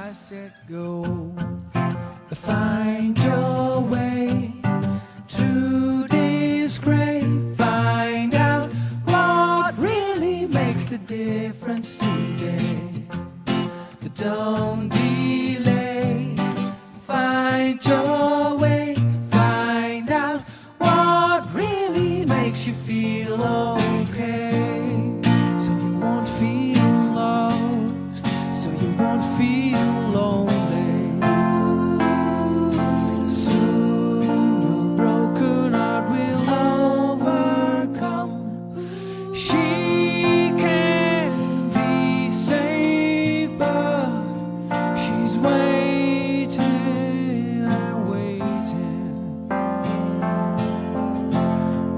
I said go, find your way through this gray. Find out what really makes the difference today. Don't delay. Find your way. Find out what really makes you feel okay. So you won't feel lost. So you won't feel lonely. Soon your broken heart will overcome. She can be saved, but she's waiting and waiting.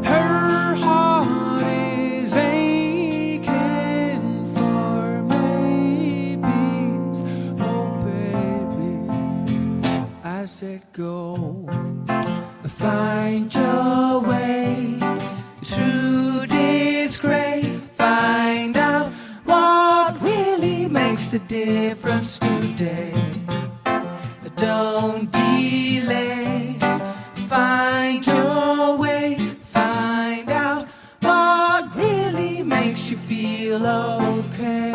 Her heart is aching for maybes. Oh baby, I said go, find your way through this gray. Find out what really makes the difference today. Don't delay. Find your way. Find out what really makes you feel okay.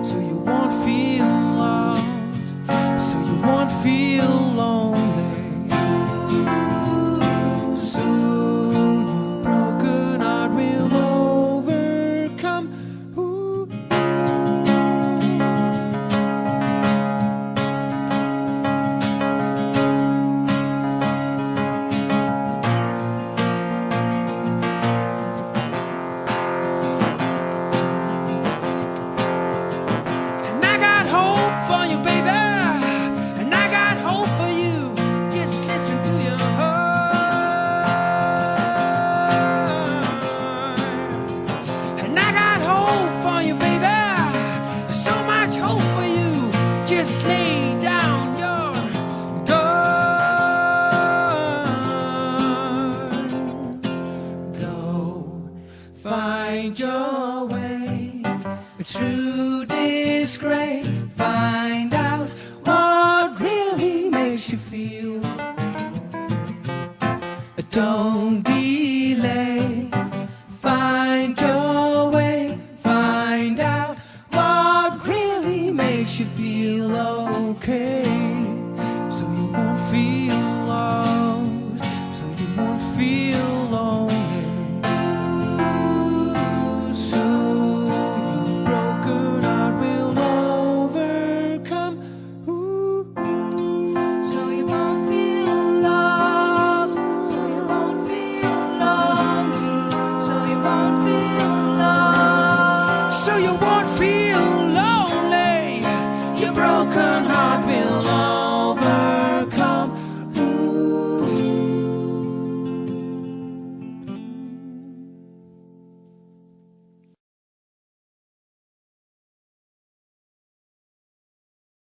So you won't feel lost. So you won't feel lonely. Soon your broken heart will overcome. Ooh. And I got hope for you, baby. And I got hope for you. Just listen to your heart. And I got hope for you, baby. So much hope for you. Just lay down your guard. Go find your way through this gray. Find out what really makes you feel. Don't delay. Find your way. Find out what really makes you feel okay. So you won't feel lost. So you won't feel lonely. Soon your broken heart will overcome. Ooh. So you won't feel lost. So you won't feel lonely. So you won't feel lost. So you won't feel lonely. Your broken heart will